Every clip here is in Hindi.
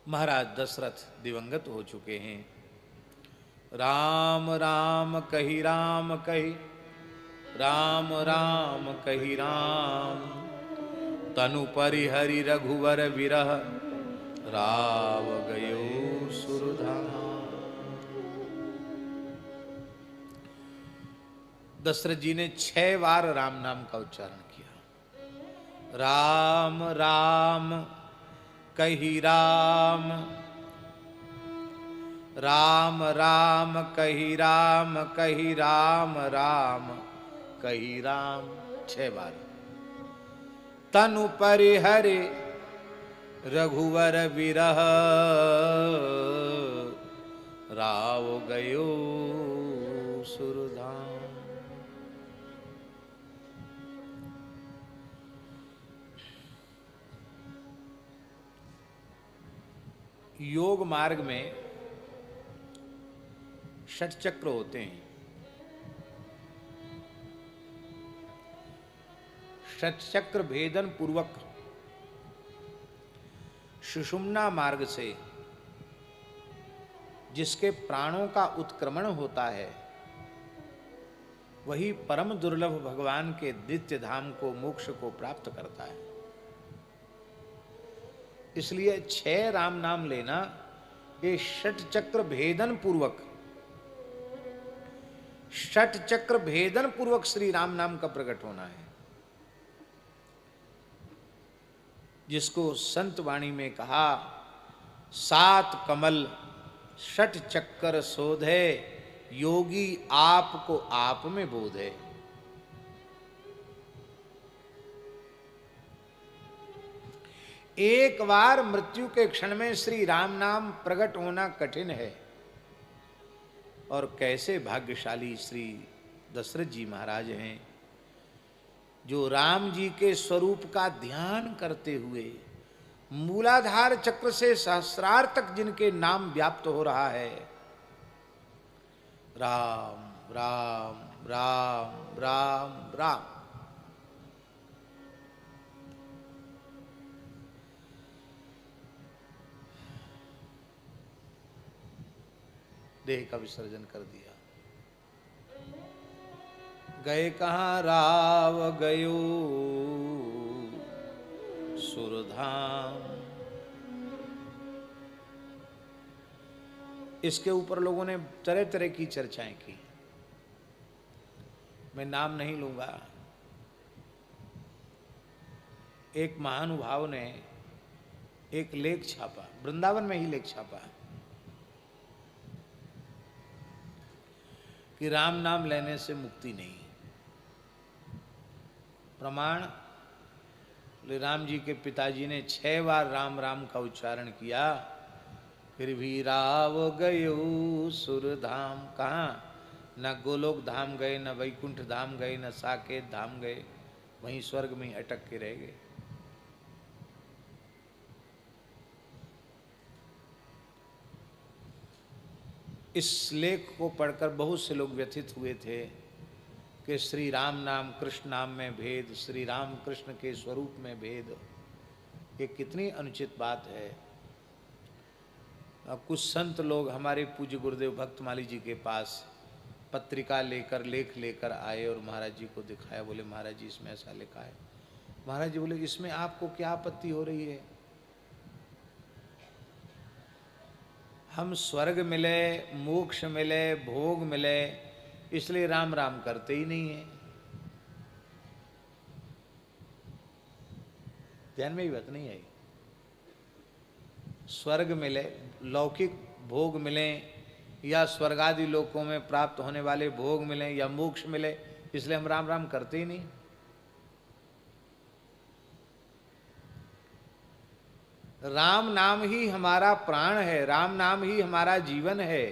महाराज दशरथ दिवंगत हो चुके हैं। राम राम कही राम कही, राम राम कही राम, तनु परिहरि रघुवर विरह, राव गयो सुरधाम। दशरथ जी ने 6 बार राम नाम का उच्चारण किया। राम राम कही राम, राम राम कही राम, कही राम राम कही राम, 6 बार। तनु परिहरि रघुवर विरह, राव गयो सुरधाम। योग मार्ग में षटचक्र होते हैं। षटचक्र भेदन पूर्वक सुषुम्ना मार्ग से जिसके प्राणों का उत्क्रमण होता है, वही परम दुर्लभ भगवान के नित्य धाम को, मोक्ष को प्राप्त करता है। इसलिए 6 राम नाम लेना, ये षटचक्र भेदन पूर्वक, षटचक्र भेदन पूर्वक श्री राम नाम का प्रकट होना है, जिसको संत वाणी में कहा, 7 कमल षट चक्कर शोधे, योगी आपको आप में बोधे। एक बार मृत्यु के क्षण में श्री राम नाम प्रकट होना कठिन है, और कैसे भाग्यशाली श्री दशरथ जी महाराज हैं, जो राम जी के स्वरूप का ध्यान करते हुए मूलाधार चक्र से सहस्रार तक जिनके नाम व्याप्त हो रहा है, राम राम राम राम राम। देह का विसर्जन कर दिया। गए कहाँ राव गयो सुरधाम। इसके ऊपर लोगों ने तरह तरह की चर्चाएं की, मैं नाम नहीं लूंगा। एक महानुभाव ने एक लेख छापा, वृंदावन में ही लेख छापा, कि राम नाम लेने से मुक्ति नहीं। प्रमाण, राम जी के पिताजी ने 6 बार राम राम का उच्चारण किया, फिर भी राव गयो सुरधाम। कहाँ? न गोलोक धाम गए, न वैकुंठ धाम गए, न साकेत धाम गए, वहीं स्वर्ग में अटक के रह गए। इस लेख को पढ़कर बहुत से लोग व्यथित हुए थे कि श्री राम नाम कृष्ण नाम में भेद, श्री राम कृष्ण के स्वरूप में भेद, ये कितनी अनुचित बात है। कुछ संत लोग हमारे पूज्य गुरुदेव भक्तमाली जी के पास पत्रिका लेकर, लेख लेकर आए और महाराज जी को दिखाया। बोले महाराज जी इसमें ऐसा लिखा है। महाराज जी बोले इसमें आपको क्या आपत्ति हो रही है? हम स्वर्ग मिले, मोक्ष मिले, भोग मिले, इसलिए राम राम करते ही नहीं है। ध्यान में ही बात नहीं आई। स्वर्ग मिले, लौकिक भोग मिले, या स्वर्गादि लोकों में प्राप्त होने वाले भोग मिले, या मोक्ष मिले, इसलिए हम राम राम करते ही नहीं। राम नाम ही हमारा प्राण है, राम नाम ही हमारा जीवन है,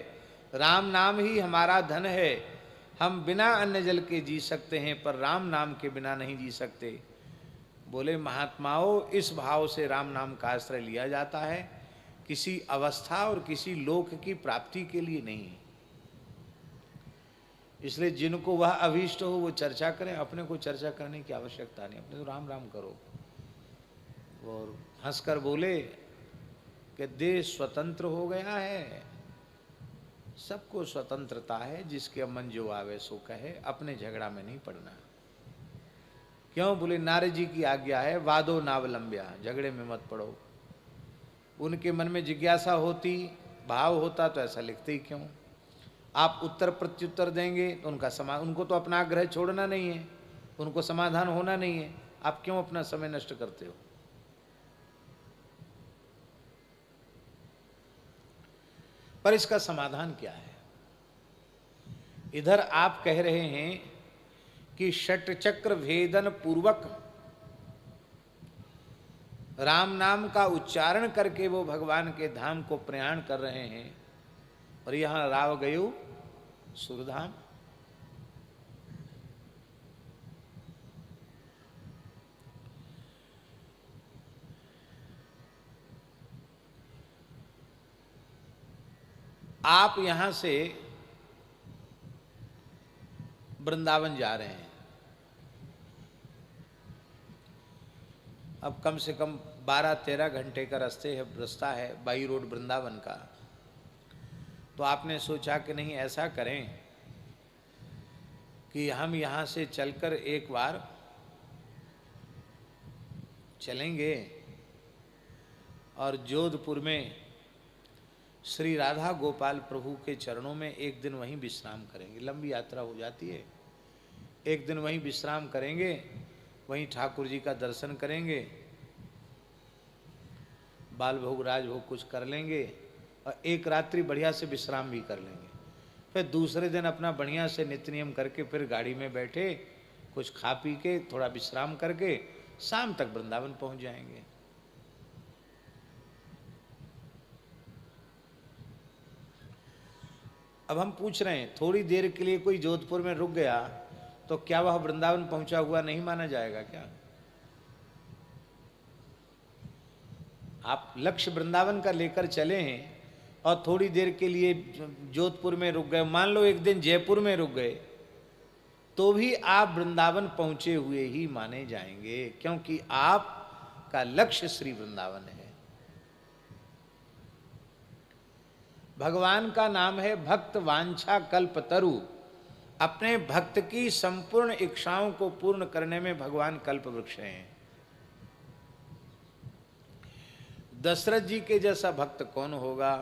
राम नाम ही हमारा धन है। हम बिना अन्न जल के जी सकते हैं, पर राम नाम के बिना नहीं जी सकते। बोले महात्माओं, इस भाव से राम नाम का आश्रय लिया जाता है, किसी अवस्था और किसी लोक की प्राप्ति के लिए नहीं। इसलिए जिनको वह अभीष्ट हो वो चर्चा करें, अपने को चर्चा करने की आवश्यकता नहीं। अपने तो राम राम करो। और हंसकर बोले कि देश स्वतंत्र हो गया है, सबको स्वतंत्रता है, जिसके मन जो आवे सो कहे, अपने झगड़ा में नहीं पड़ना। क्यों? बोले नारद जी की आज्ञा है, वादो नावलंब्या, झगड़े में मत पड़ो। उनके मन में जिज्ञासा होती, भाव होता तो ऐसा लिखते ही क्यों? आप उत्तर प्रत्युत्तर देंगे तो उनको तो अपना आग्रह छोड़ना नहीं है, उनको समाधान होना नहीं है, आप क्यों अपना समय नष्ट करते हो? पर इसका समाधान क्या है? इधर आप कह रहे हैं कि षट चक्र भेदन पूर्वक राम नाम का उच्चारण करके वो भगवान के धाम को प्रयाण कर रहे हैं, और यहां राव गयो सुरधाम। आप यहां से वृंदावन जा रहे हैं, अब कम से कम 12-13 घंटे का रास्ता है बाई रोड वृंदावन का। तो आपने सोचा कि नहीं, ऐसा करें कि हम यहाँ से चलकर एक बार चलेंगे और जोधपुर में श्री राधा गोपाल प्रभु के चरणों में एक दिन वहीं विश्राम करेंगे। लंबी यात्रा हो जाती है, एक दिन वहीं विश्राम करेंगे, वहीं ठाकुर जी का दर्शन करेंगे, बाल भोग राजभोग कुछ कर लेंगे और एक रात्रि बढ़िया से विश्राम भी कर लेंगे। फिर दूसरे दिन अपना बढ़िया से नित्य नियम करके फिर गाड़ी में बैठे कुछ खा पी के थोड़ा विश्राम करके शाम तक वृंदावन पहुंच जाएंगे। अब हम पूछ रहे हैं, थोड़ी देर के लिए कोई जोधपुर में रुक गया तो क्या वह वृंदावन पहुंचा हुआ नहीं माना जाएगा क्या? आप लक्ष्य वृंदावन का लेकर चले हैं और थोड़ी देर के लिए जोधपुर में रुक गए, मान लो एक दिन जयपुर में रुक गए, तो भी आप वृंदावन पहुंचे हुए ही माने जाएंगे, क्योंकि आपका लक्ष्य श्री वृंदावन है। भगवान का नाम है भक्त वांछा कल्पतरु। अपने भक्त की संपूर्ण इच्छाओं को पूर्ण करने में भगवान कल्प वृक्ष हैं। दशरथ जी के जैसा भक्त कौन होगा?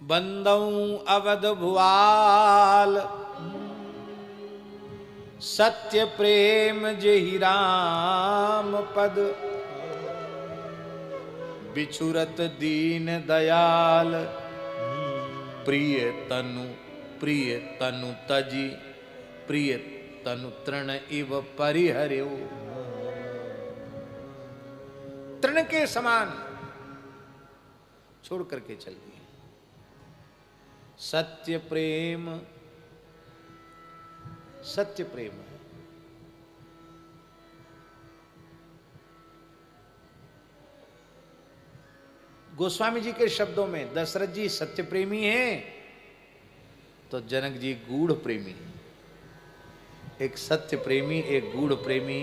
बंदऊ अवध भुआल, सत्य प्रेम जेहि राम पद, बिछुरत दीन दयाल, प्रिय तनु तजी, प्रिय तनु तृण इव परिहर्यो। तृण के समान छोड़ करके चल दिए। सत्य प्रेम, सत्य प्रेम है। गोस्वामी जी के शब्दों में दशरथ जी सत्य प्रेमी हैं तो जनक जी गूढ़ प्रेमी। एक सत्य प्रेमी, एक गूढ़ प्रेमी।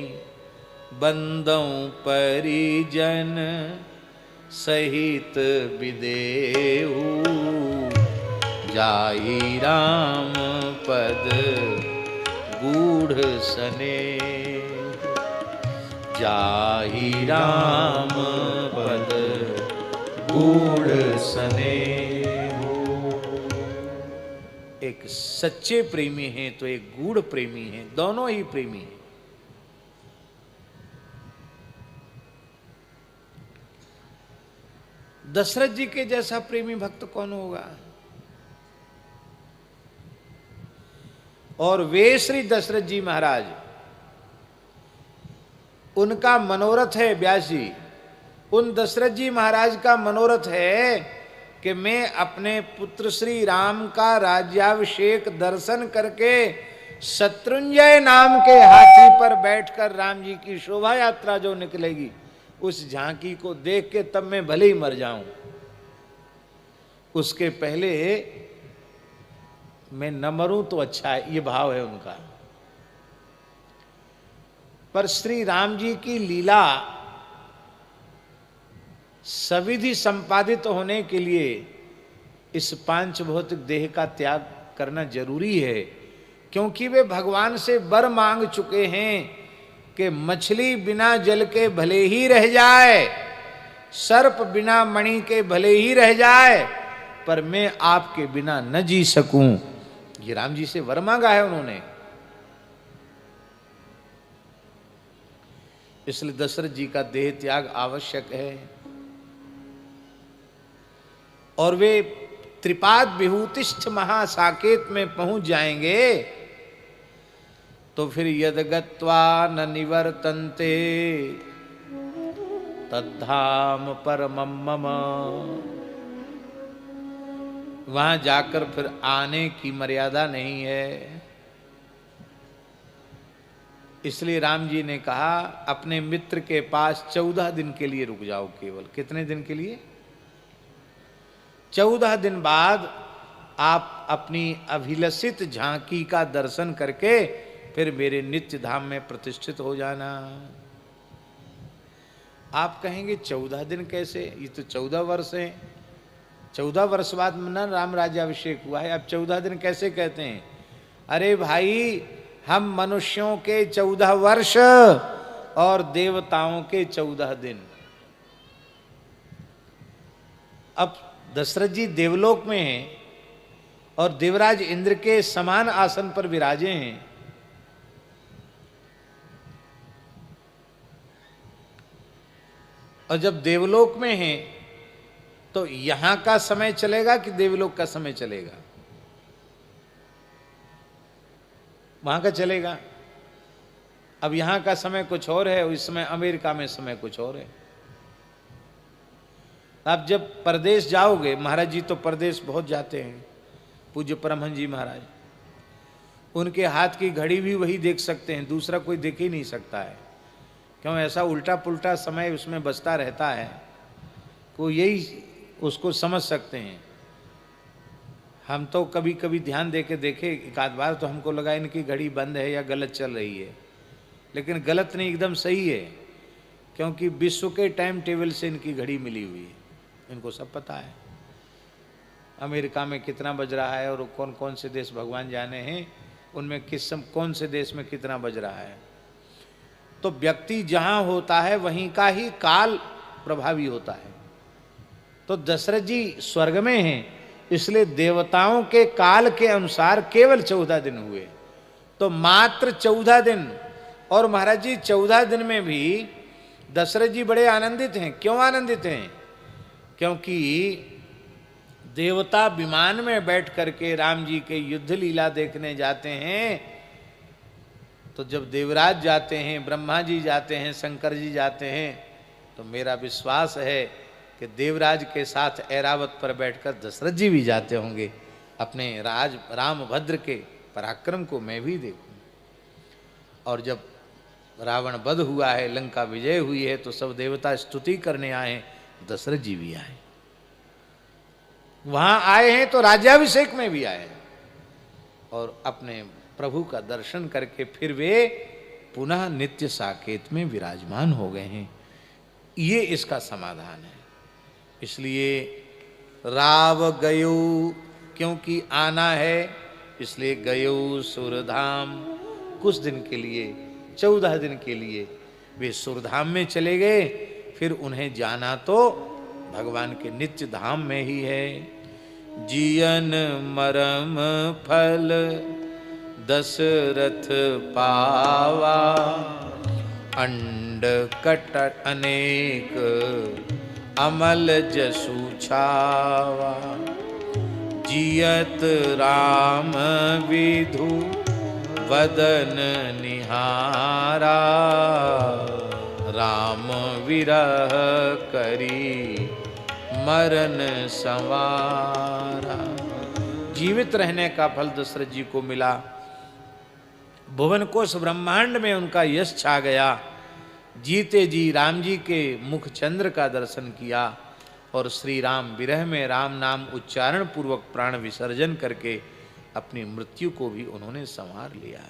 बंदों परिजन सहित विदेहु, जाई राम पद गूढ़ सने, जाई राम पद गूढ़ सने। एक सच्चे प्रेमी हैं तो एक गूढ़ प्रेमी हैं, दोनों ही प्रेमी हैं। दशरथ जी के जैसा प्रेमी भक्त कौन होगा? और वे श्री दशरथ जी महाराज, उनका मनोरथ है व्यास जी, उन दशरथ जी महाराज का मनोरथ है कि मैं अपने पुत्र श्री राम का राज्याभिषेक दर्शन करके शत्रुंजय नाम के हाथी पर बैठकर राम जी की शोभा यात्रा जो निकलेगी उस झांकी को देख के तब मैं भले ही मर जाऊं, उसके पहले मैं न मरूं तो अच्छा है, ये भाव है उनका। पर श्री राम जी की लीला सविधि संपादित होने के लिए इस पांच भौतिक देह का त्याग करना जरूरी है, क्योंकि वे भगवान से वर मांग चुके हैं कि मछली बिना जल के भले ही रह जाए, सर्प बिना मणि के भले ही रह जाए, पर मैं आपके बिना न जी सकूं। ये राम जी से वर मांगा है उन्होंने। इसलिए दशरथ जी का देह त्याग आवश्यक है। और वे त्रिपाद विभूतिष्ठ महासाकेत में पहुंच जाएंगे तो फिर यदगत्वा न निवर्तन्ते तद्धाम परमम मम, वहां जाकर फिर आने की मर्यादा नहीं है। इसलिए राम जी ने कहा अपने मित्र के पास 14 दिन के लिए रुक जाओ। केवल कितने दिन के लिए? 14 दिन बाद आप अपनी अभिलषित झांकी का दर्शन करके फिर मेरे नित्य धाम में प्रतिष्ठित हो जाना। आप कहेंगे 14 दिन कैसे? ये तो 14 वर्ष है, 14 वर्ष बाद न राम राज्याभिषेक हुआ है, अब 14 दिन कैसे कहते हैं? अरे भाई, हम मनुष्यों के 14 वर्ष और देवताओं के 14 दिन। अब दशरथ जी देवलोक में हैं और देवराज इंद्र के समान आसन पर विराजे हैं। और जब देवलोक में हैं तो यहां का समय चलेगा कि देवलोक का समय चलेगा? वहां का चलेगा। अब यहां का समय कुछ और है, उस समय अमेरिका में समय कुछ और है। आप जब परदेश जाओगे, महाराज जी तो परदेश बहुत जाते हैं, पूज्य परमहंस जी महाराज, उनके हाथ की घड़ी भी वही देख सकते हैं, दूसरा कोई देख ही नहीं सकता है। क्यों? ऐसा उल्टा पुल्टा समय उसमें बचता रहता है, को यही उसको समझ सकते हैं। हम तो कभी कभी ध्यान दे के देखे, एक आध बार तो हमको लगा इनकी घड़ी बंद है या गलत चल रही है, लेकिन गलत नहीं, एकदम सही है, क्योंकि विश्व के टाइम टेबल से इनकी घड़ी मिली हुई है, इनको सब पता है। अमेरिका में कितना बज रहा है और कौन कौन से देश भगवान जाने हैं, उनमें कौन से देश में कितना बज रहा है। तो व्यक्ति जहां होता है वहीं का ही काल प्रभावी होता है। तो दशरथ जी स्वर्ग में हैं, इसलिए देवताओं के काल के अनुसार केवल 14 दिन हुए, तो मात्र 14 दिन। और महाराज जी 14 दिन में भी दशरथ जी बड़े आनंदित हैं। क्यों आनंदित हैं? क्योंकि देवता विमान में बैठ करके राम जी के युद्ध लीला देखने जाते हैं, तो जब देवराज जाते हैं, ब्रह्मा जी जाते हैं, शंकर जी जाते हैं, तो मेरा विश्वास है कि देवराज के साथ ऐरावत पर बैठकर दशरथ जी भी जाते होंगे। अपने रामभद्र के पराक्रम को मैं भी देखूं। और जब रावण वध हुआ है, लंका विजय हुई है, तो सब देवता स्तुति करने आए, दशरथ जी भी आए। वहां आए हैं तो राज्याभिषेक में भी आए, और अपने प्रभु का दर्शन करके फिर वे पुनः नित्य साकेत में विराजमान हो गए हैं। ये इसका समाधान है। इसलिए राव गयो, क्योंकि आना है, इसलिए गयो सुरधाम। कुछ दिन के लिए, 14 दिन के लिए वे सुरधाम में चले गए। फिर उन्हें जाना तो भगवान के नित्य धाम में ही है। जियन मरम फल दशरथ पावा, अंड कट अनेक अमल जसु छावा। जियत राम विधु वदन निहारा, राम विरह करी मरण संवारा। जीवित रहने का फल दशरथ जी को मिला। भुवन कोश ब्रह्मांड में उनका यश छा गया। जीते जी राम जी के मुख चंद्र का दर्शन किया और श्री राम विरह में राम नाम उच्चारण पूर्वक प्राण विसर्जन करके अपनी मृत्यु को भी उन्होंने संवार लिया।